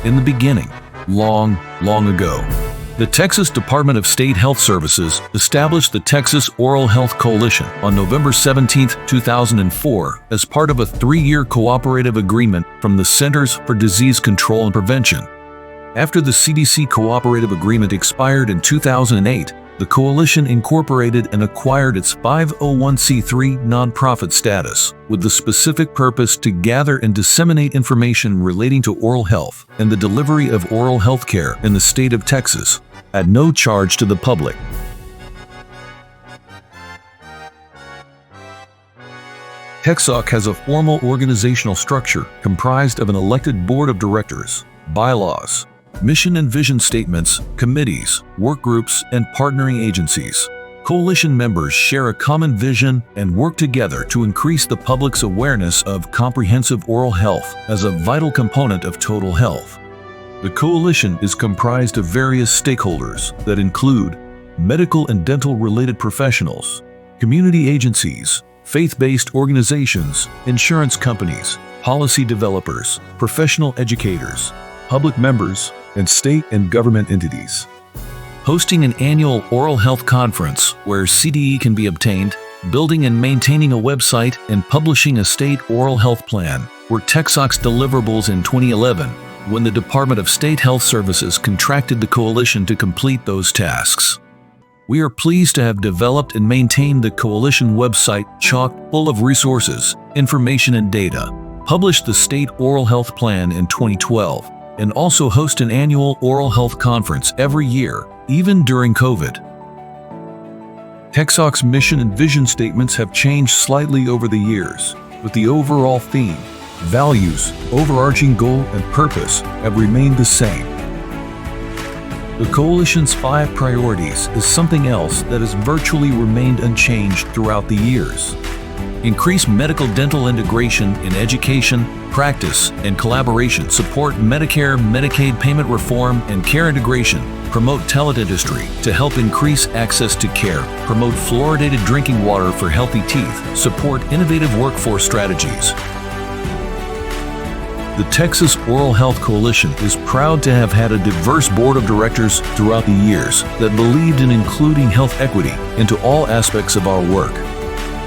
In the beginning, long ago, the Texas Department of State Health Services established the Texas Oral Health Coalition on November 17, 2004 as part of a 3-year cooperative agreement from the Centers for Disease Control and Prevention. After the CDC cooperative agreement expired in 2008, the coalition incorporated and acquired its 501c3 nonprofit status, with the specific purpose to gather and disseminate information relating to oral health and the delivery of oral health care in the state of Texas, at no charge to the public. TxOHC has a formal organizational structure comprised of an elected board of directors, bylaws, mission and vision statements, committees, work groups, and partnering agencies. Coalition members share a common vision and work together to increase the public's awareness of comprehensive oral health as a vital component of total health. The coalition is comprised of various stakeholders that include medical and dental-related professionals, community agencies, faith-based organizations, insurance companies, policy developers, professional educators, public members, and state and government entities. Hosting an annual oral health conference where CDE can be obtained, building and maintaining a website, and publishing a state oral health plan were TxOHC's deliverables in 2011, when the Department of State Health Services contracted the coalition to complete those tasks. We are pleased to have developed and maintained the coalition website chock full of resources, information, and data, published the State Oral Health Plan in 2012, and also host an annual oral health conference every year, even during COVID. TxOHC's mission and vision statements have changed slightly over the years, but the overall theme, values, overarching goal, and purpose have remained the same. The Coalition's 5 priorities is something else that has virtually remained unchanged throughout the years. Increase medical-dental integration in education, practice, and collaboration, support Medicare, Medicaid payment reform, and care integration, promote teledentistry to help increase access to care, promote fluoridated drinking water for healthy teeth, support innovative workforce strategies. The Texas Oral Health Coalition is proud to have had a diverse board of directors throughout the years that believed in including health equity into all aspects of our work.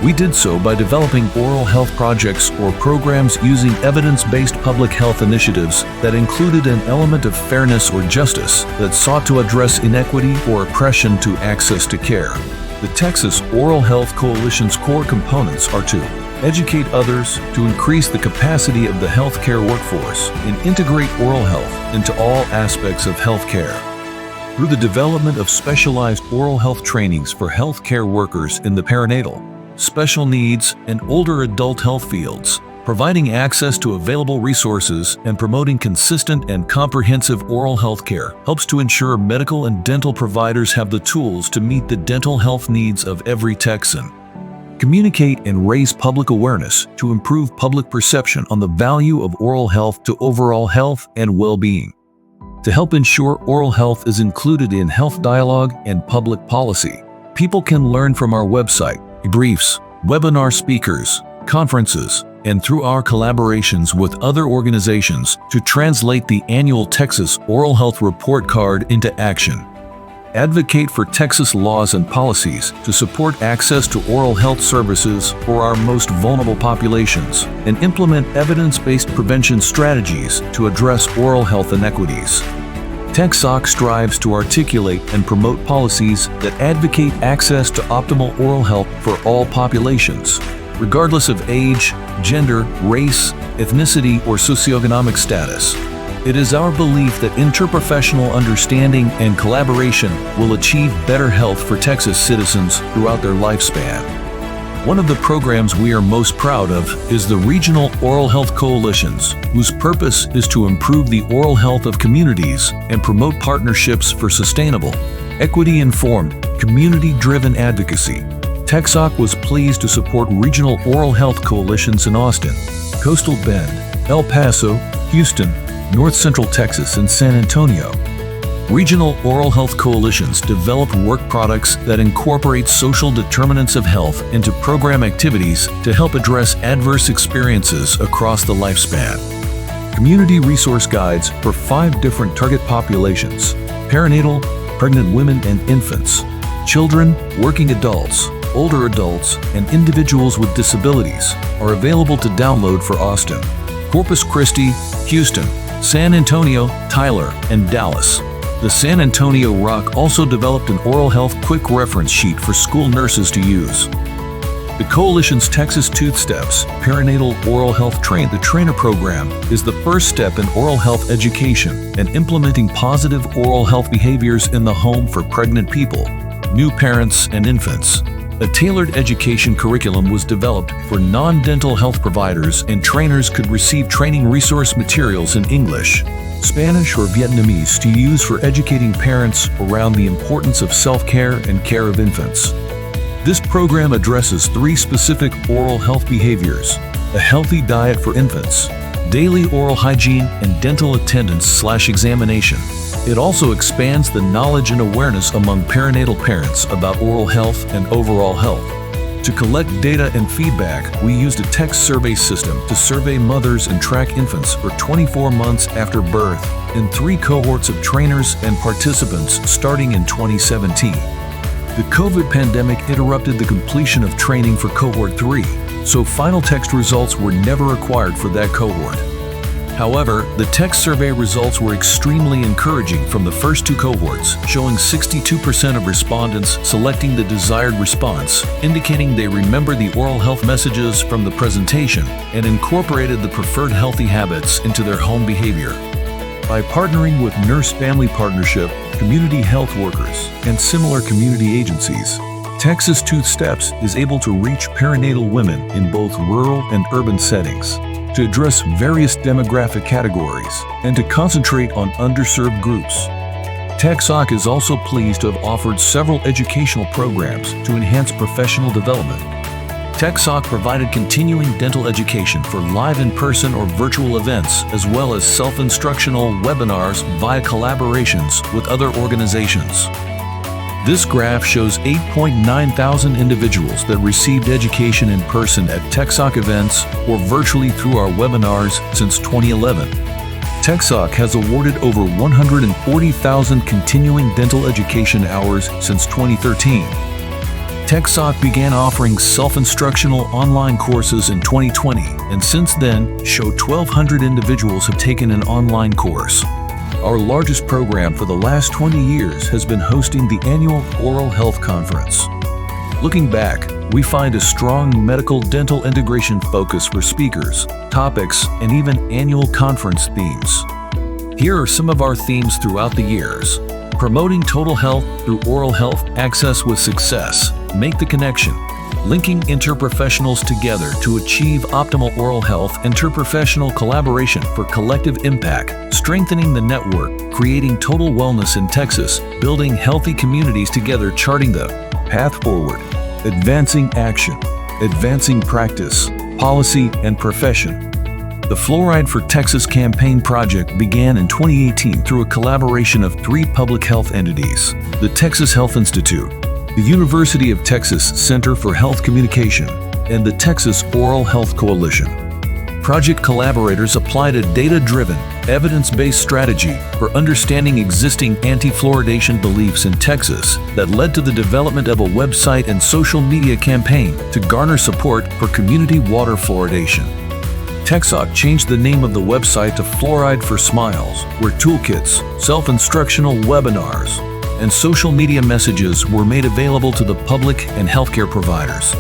We did so by developing oral health projects or programs using evidence-based public health initiatives that included an element of fairness or justice that sought to address inequity or oppression to access to care. The Texas Oral Health Coalition's core components are to educate others, to increase the capacity of the healthcare workforce, and integrate oral health into all aspects of healthcare. Through the development of specialized oral health trainings for healthcare workers in the perinatal, special needs, and older adult health fields, providing access to available resources and promoting consistent and comprehensive oral health care helps to ensure medical and dental providers have the tools to meet the dental health needs of every Texan. Communicate and raise public awareness to improve public perception on the value of oral health to overall health and well-being. To help ensure oral health is included in health dialogue and public policy, people can learn from our website, briefs, webinar speakers, conferences, and through our collaborations with other organizations to translate the annual Texas Oral Health Report Card into action. Advocate for Texas laws and policies to support access to oral health services for our most vulnerable populations and implement evidence-based prevention strategies to address oral health inequities. TxOHC strives to articulate and promote policies that advocate access to optimal oral health for all populations, regardless of age, gender, race, ethnicity, or socioeconomic status. It is our belief that interprofessional understanding and collaboration will achieve better health for Texas citizens throughout their lifespan. One of the programs we are most proud of is the Regional Oral Health Coalitions, whose purpose is to improve the oral health of communities and promote partnerships for sustainable, equity-informed, community-driven advocacy. TxOHC was pleased to support regional oral health coalitions in Austin, Coastal Bend, El Paso, Houston, North Central Texas, and San Antonio. Regional oral health coalitions develop work products that incorporate social determinants of health into program activities to help address adverse experiences across the lifespan. community resource guides for 5 different target populations: perinatal, pregnant women and infants, children, working adults, older adults, and individuals with disabilities are available to download for Austin, Corpus Christi, Houston, San Antonio, Tyler, and Dallas. The San Antonio ROC also developed an oral health quick reference sheet for school nurses to use. The Coalition's Texas Tooth Steps Perinatal Oral Health Train the Trainer program is the first step in oral health education and implementing positive oral health behaviors in the home for pregnant people, new parents, and infants. A tailored education curriculum was developed for non-dental health providers, and trainers could receive training resource materials in English, Spanish, or Vietnamese to use for educating parents around the importance of self-care and care of infants. This program addresses 3 specific oral health behaviors: a healthy diet for infants, daily oral hygiene, and dental attendance/examination. It also expands the knowledge and awareness among perinatal parents about oral health and overall health. To collect data and feedback, we used a text survey system to survey mothers and track infants for 24 months after birth in 3 cohorts of trainers and participants starting in 2017. The COVID pandemic interrupted the completion of training for cohort 3, so final text results were never required for that cohort. However, the text survey results were extremely encouraging from the first 2 cohorts, showing 62% of respondents selecting the desired response, indicating they remember the oral health messages from the presentation and incorporated the preferred healthy habits into their home behavior. By partnering with Nurse Family Partnership, community health workers, and similar community agencies, Texas Tooth Steps is able to reach perinatal women in both rural and urban settings, to address various demographic categories, and to concentrate on underserved groups. TxOHC is also pleased to have offered several educational programs to enhance professional development. TxOHC provided continuing dental education for live in-person or virtual events, as well as self-instructional webinars via collaborations with other organizations. This graph shows 8.9 thousand individuals that received education in person at TxOHC events or virtually through our webinars since 2011. TxOHC has awarded over 140,000 continuing dental education hours since 2013. TxOHC began offering self-instructional online courses in 2020, and since then, show 1,200 individuals have taken an online course. Our largest program for the last 20 years has been hosting the annual Oral Health Conference. Looking back, we find a strong medical-dental integration focus for speakers, topics, and even annual conference themes. Here are some of our themes throughout the years: promoting total health through oral health, access with success, make the connection, linking interprofessionals together to achieve optimal oral health, interprofessional collaboration for collective impact, strengthening the network, creating total wellness in Texas, building healthy communities together, charting the path forward, advancing action, advancing practice, policy, and profession. The Fluoride for Texas campaign project began in 2018 through a collaboration of 3 public health entities: the Texas Health Institute, the University of Texas Center for Health Communication, and the Texas Oral Health Coalition. Project collaborators applied a data-driven, evidence-based strategy for understanding existing anti-fluoridation beliefs in Texas that led to the development of a website and social media campaign to garner support for community water fluoridation. TxOHC changed the name of the website to Fluoride for Smiles, where toolkits, self-instructional webinars, and social media messages were made available to the public and healthcare providers.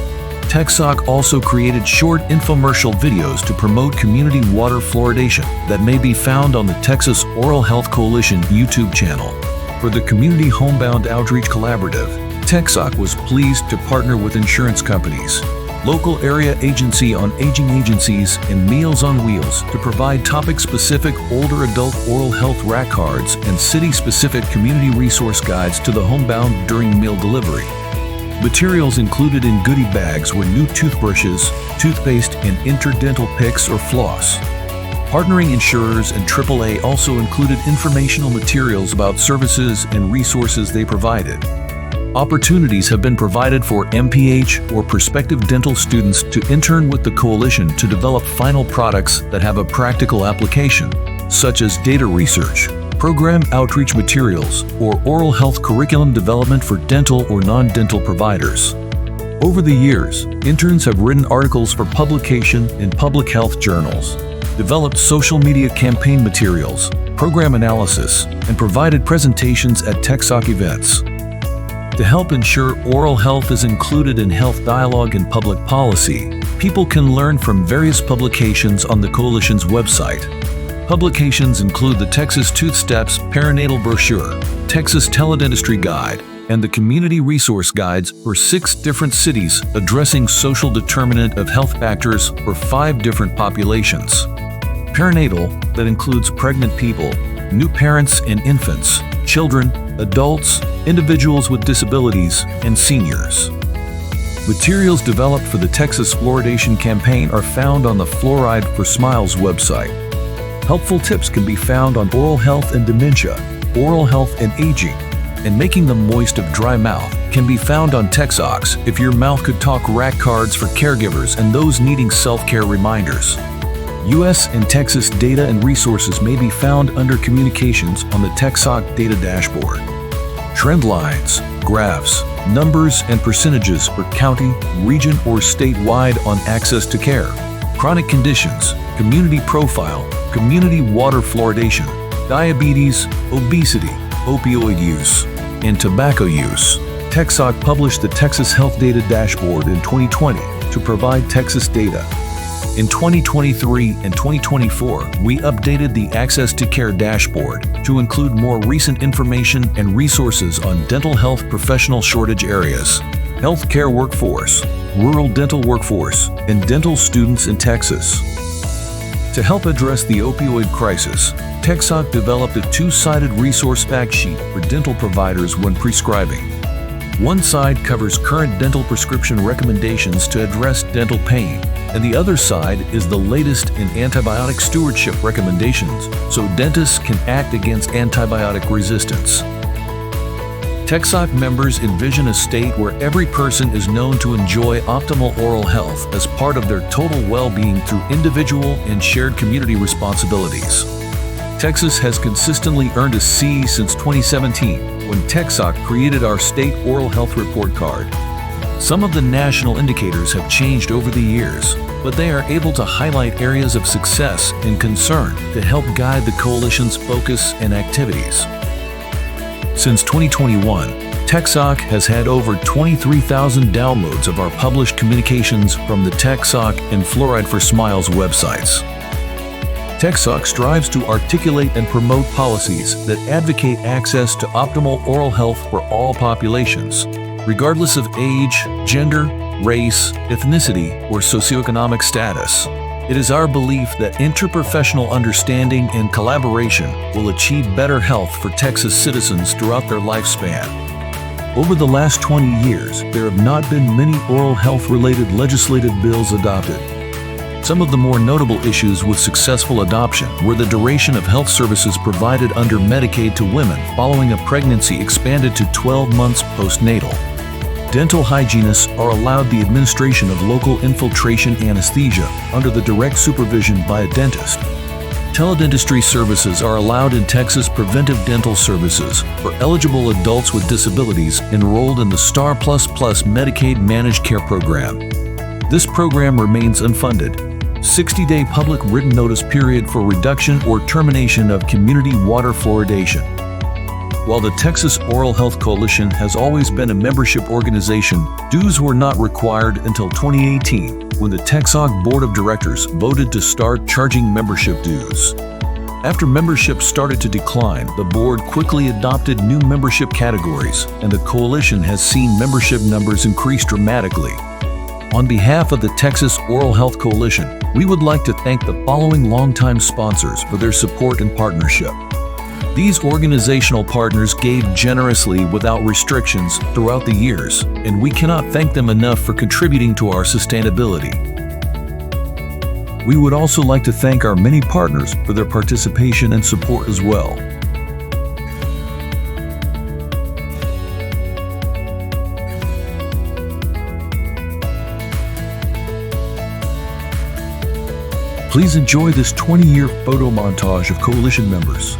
TxOHC also created short infomercial videos to promote community water fluoridation that may be found on the Texas Oral Health Coalition YouTube channel. For the Community Homebound Outreach Collaborative, TxOHC was pleased to partner with insurance companies, local area agency on aging agencies, and Meals on Wheels to provide topic-specific older adult oral health rack cards and city-specific community resource guides to the homebound during meal delivery. Materials included in goodie bags were new toothbrushes, toothpaste, and interdental picks or floss. Partnering insurers and AAA also included informational materials about services and resources they provided. Opportunities have been provided for MPH or prospective dental students to intern with the coalition to develop final products that have a practical application, such as data research, program outreach materials, or oral health curriculum development for dental or non-dental providers. Over the years, interns have written articles for publication in public health journals, developed social media campaign materials, program analysis, and provided presentations at TxOHC events. To help ensure oral health is included in health dialogue and public policy, people can learn from various publications on the Coalition's website. Publications include the Texas Tooth Steps Perinatal Brochure, Texas Teledentistry Guide, and the Community Resource Guides for 6 different cities addressing social determinant of health factors for 5 different populations. Perinatal, that includes pregnant people, new parents and infants, children, adults, individuals with disabilities, and seniors. Materials developed for the Texas Fluoridation Campaign are found on the Fluoride for Smiles website. Helpful tips can be found on oral health and dementia, oral health and aging, and making them moist of dry mouth can be found on TxOHC if your mouth could talk rack cards for caregivers and those needing self-care reminders. U.S. and Texas data and resources may be found under Communications on the TxOHC data dashboard. Trend lines, graphs, numbers, and percentages for county, region, or statewide on access to care, chronic conditions, community profile, community water fluoridation, diabetes, obesity, opioid use, and tobacco use. TxOHC published the Texas Health Data Dashboard in 2020 to provide Texas data. In 2023 and 2024, we updated the Access to Care dashboard to include more recent information and resources on dental health professional shortage areas, healthcare workforce, rural dental workforce, and dental students in Texas. To help address the opioid crisis, TxOHC developed a 2-sided resource fact sheet for dental providers when prescribing. One side covers current dental prescription recommendations to address dental pain, and the other side is the latest in antibiotic stewardship recommendations so dentists can act against antibiotic resistance. TxOHC members envision a state where every person is known to enjoy optimal oral health as part of their total well-being through individual and shared community responsibilities. Texas has consistently earned a C since 2017 when TxOHC created our State Oral Health Report Card. Some of the national indicators have changed over the years, but they are able to highlight areas of success and concern to help guide the Coalition's focus and activities. Since 2021, TxOHC has had over 23,000 downloads of our published communications from the TxOHC and Fluoride for Smiles websites. TxOHC strives to articulate and promote policies that advocate access to optimal oral health for all populations, regardless of age, gender, race, ethnicity, or socioeconomic status. It is our belief that interprofessional understanding and collaboration will achieve better health for Texas citizens throughout their lifespan. Over the last 20 years, there have not been many oral health-related legislative bills adopted. Some of the more notable issues with successful adoption were the duration of health services provided under Medicaid to women following a pregnancy expanded to 12 months postnatal. Dental hygienists are allowed the administration of local infiltration anesthesia under the direct supervision by a dentist. Teledentistry services are allowed in Texas preventive dental services for eligible adults with disabilities enrolled in the STAR++ Medicaid Managed Care Program. This program remains unfunded. 60-day public written notice period for reduction or termination of community water fluoridation. While the Texas Oral Health Coalition has always been a membership organization, dues were not required until 2018 when the TxOHC Board of Directors voted to start charging membership dues. After membership started to decline, the board quickly adopted new membership categories, and the coalition has seen membership numbers increase dramatically. On behalf of the Texas Oral Health Coalition, we would like to thank the following longtime sponsors for their support and partnership. These organizational partners gave generously without restrictions throughout the years, and we cannot thank them enough for contributing to our sustainability. We would also like to thank our many partners for their participation and support as well. Please enjoy this 20-year photo montage of Coalition members.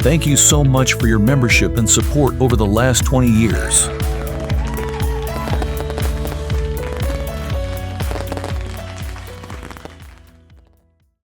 Thank you so much for your membership and support over the last 20 years.